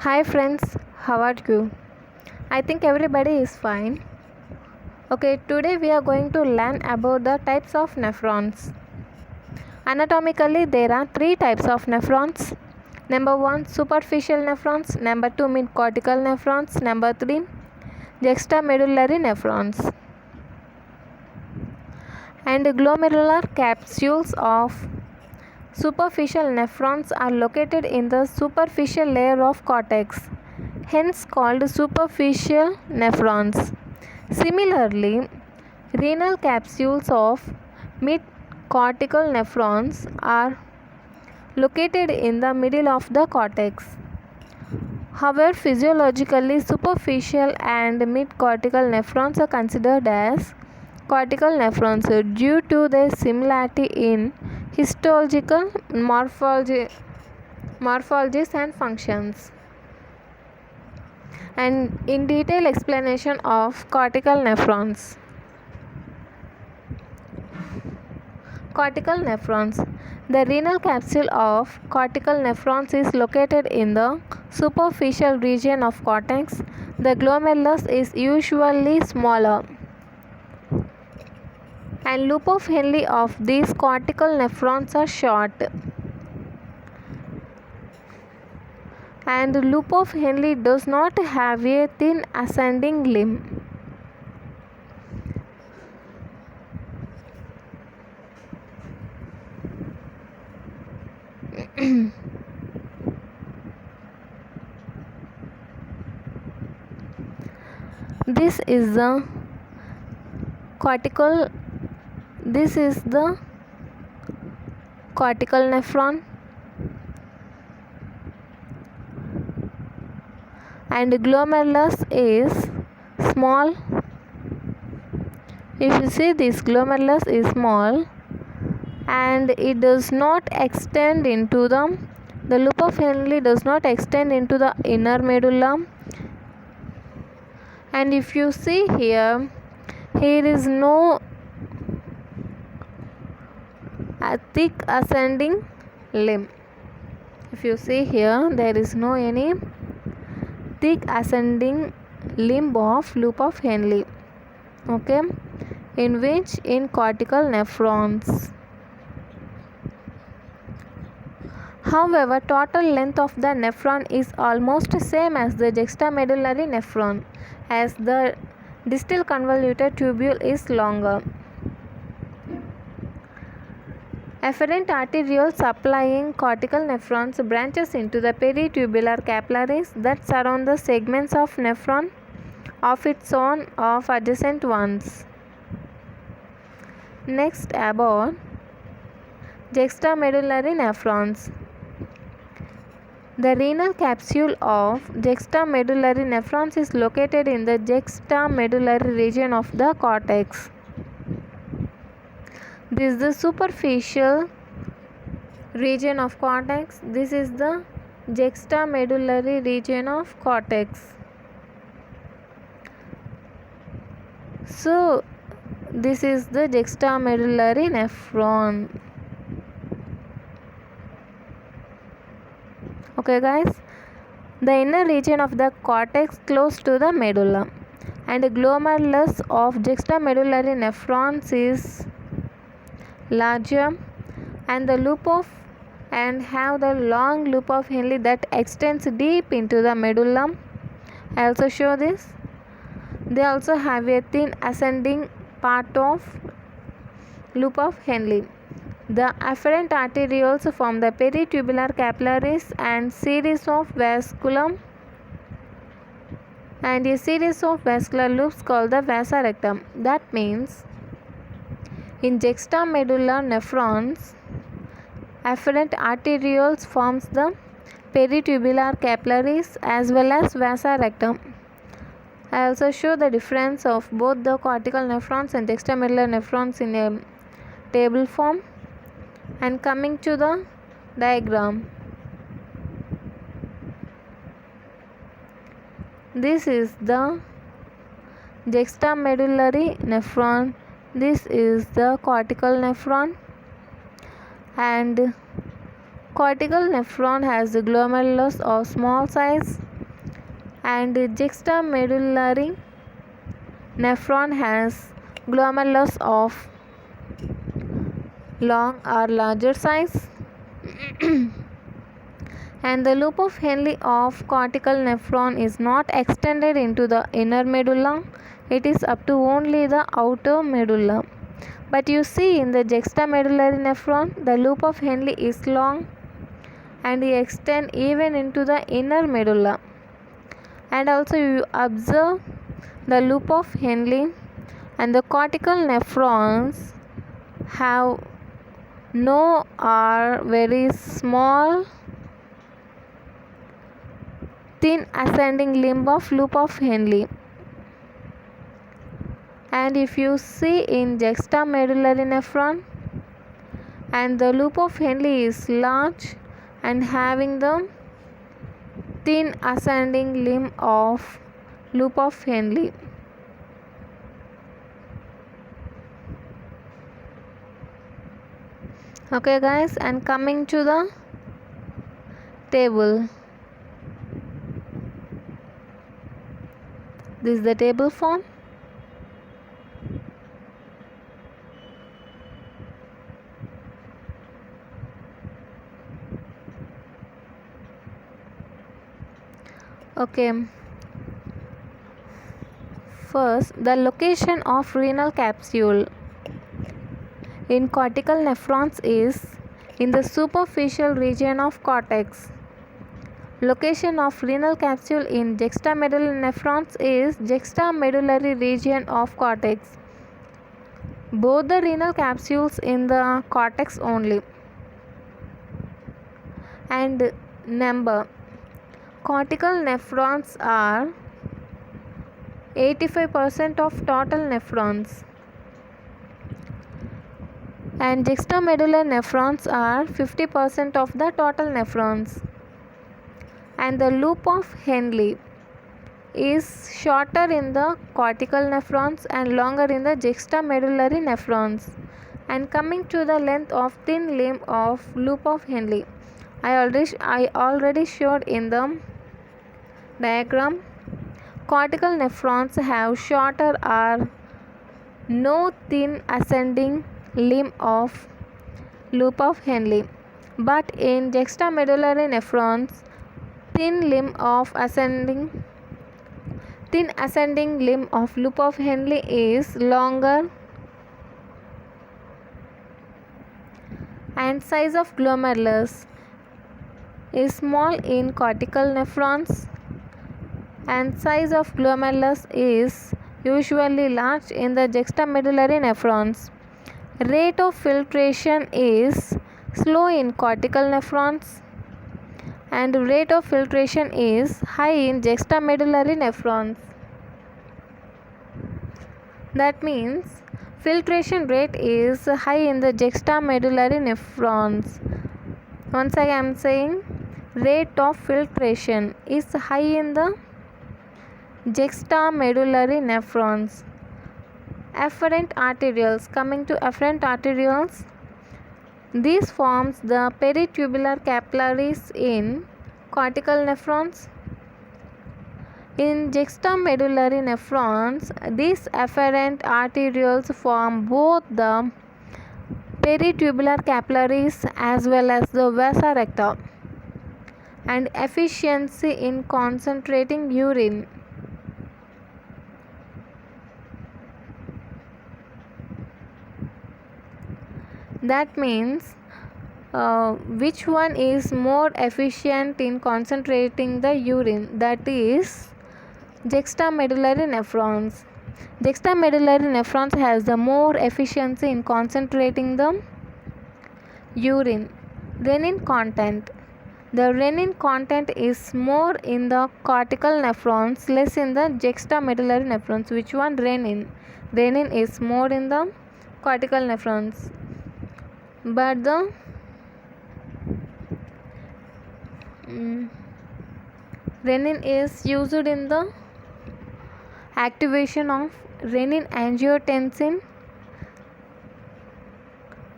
Hi friends, how are you? I think everybody is fine. Okay, today we are going to learn about the types of nephrons. Anatomically, there are three types of nephrons. Number 1, superficial nephrons. Number 2, mid-cortical nephrons. Number 3, juxtamedullary nephrons. And glomerular capsules of superficial nephrons are located in the superficial layer of cortex, hence called superficial nephrons. Similarly, renal capsules of mid-cortical nephrons are located in the middle of the cortex. However, physiologically, superficial and mid-cortical nephrons are considered as cortical nephrons due to their similarity in histological morphologies and functions. And in detail explanation of cortical nephrons. Cortical nephrons. The renal capsule of cortical nephrons is located in the superficial region of cortex. The glomerulus is usually smaller, and loop of Henle of these cortical nephrons are short, and loop of Henle does not have a thin ascending limb. This is the cortical nephron, and glomerulus is small. If you see, this glomerulus is small and it does not extend into the loop of Henle does not extend into the inner medulla. And if you see here is no thick ascending limb. If you see here, there is no any thick ascending limb of loop of Henle. Okay, in cortical nephrons. However, total length of the nephron is almost same as the juxtamedullary nephron, as the distal convoluted tubule is longer. Efferent arteriole supplying cortical nephrons branches into the peritubular capillaries that surround the segments of nephron of its own of adjacent ones. Next, about juxtamedullary nephrons. The renal capsule of juxtamedullary nephrons is located in the juxtamedullary region of the cortex. This is the superficial region of cortex. This is the juxtamedullary region of cortex. So, this is the juxtamedullary nephron. Okay guys, the inner region of the cortex close to the medulla, and the glomerulus of juxtamedullary nephrons is larger, and have the long loop of Henle that extends deep into the medulla. I also show this. They also have a thin ascending part of loop of Henle. The afferent arterioles form the peritubular capillaries and a series of vascular loops called the vasa rectum. That means in juxtamedullary nephrons, afferent arterioles forms the peritubular capillaries as well as vasa rectum. I also show the difference of both the cortical nephrons and juxtamedullary nephrons in a table form. And coming to the diagram, this is the juxtamedullary nephron, this is the cortical nephron, and Cortical nephron has the glomerulus of small size, and juxtamedullary nephron has glomerulus of long or larger size. And the loop of Henle of cortical nephron is not extended into the inner medulla, it is up to only the outer medulla. But you see, in the juxtamedullary nephron, the loop of Henle is long and extend even into the inner medulla. And also you observe the loop of Henle and the cortical nephrons have no or very small thin ascending limb of loop of Henle. And if you see in juxtamedullary nephron, and the loop of Henle is large and having the thin ascending limb of loop of Henle. Okay guys, and coming to the table, this is the table form. Okay, first the location of renal capsule in cortical nephrons is in the superficial region of cortex. Location of renal capsule in juxtamedullary nephrons is juxtamedullary region of cortex. Both the renal capsules in the cortex only. And number, cortical nephrons are 85% of total nephrons, and juxtamedullary nephrons are 50% of the total nephrons. And the loop of Henle is shorter in the cortical nephrons and longer in the juxtamedullary nephrons. And coming to the length of thin limb of loop of Henle, I already showed in the diagram. Cortical nephrons have shorter or no thin ascending limb of loop of Henle, but in juxtamedullary nephrons, thin ascending limb of loop of Henle is longer, and size of glomerulus is small in cortical nephrons, and size of glomerulus is usually large in the juxtamedullary nephrons. Rate of filtration is slow in cortical nephrons, and rate of filtration is high in juxtamedullary nephrons. That means filtration rate is high in the juxtamedullary nephrons. Once again I am saying, rate of filtration is high in the juxtamedullary nephrons. Afferent arterioles. Coming to afferent arterioles, these forms the peritubular capillaries in cortical nephrons. In juxtamedullary nephrons, these afferent arterioles form both the peritubular capillaries as well as the vasa recta, and efficiency in concentrating urine. That means which one is more efficient in concentrating the urine? That is juxtamedullary nephrons. Juxtamedullary nephrons has the more efficiency in concentrating the urine. Renin content. The renin content is more in the cortical nephrons, less in the juxtamedullary nephrons. Which one? Renin. Renin is more in the cortical nephrons, but the renin is used in the activation of renin angiotensin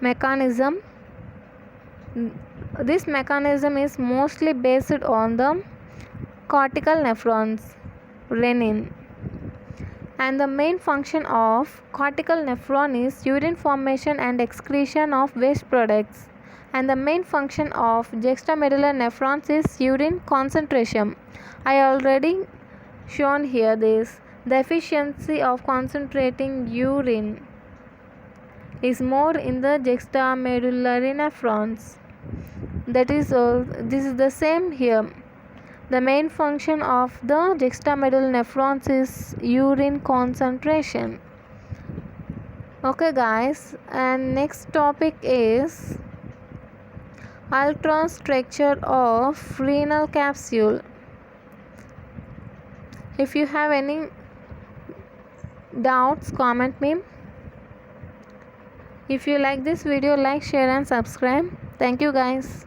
mechanism. This mechanism is mostly based on the cortical nephrons, renin. And the main function of cortical nephron is urine formation and excretion of waste products. And the main function of juxtamedullary nephrons is urine concentration. I already shown here this. The efficiency of concentrating urine is more in the juxtamedullary nephrons. This is the same here. The main function of the juxtamedullary nephrons is urine concentration. Okay guys, and next topic is ultrastructure of renal capsule. If you have any doubts, comment me. If you like this video, like, share and subscribe. Thank you guys.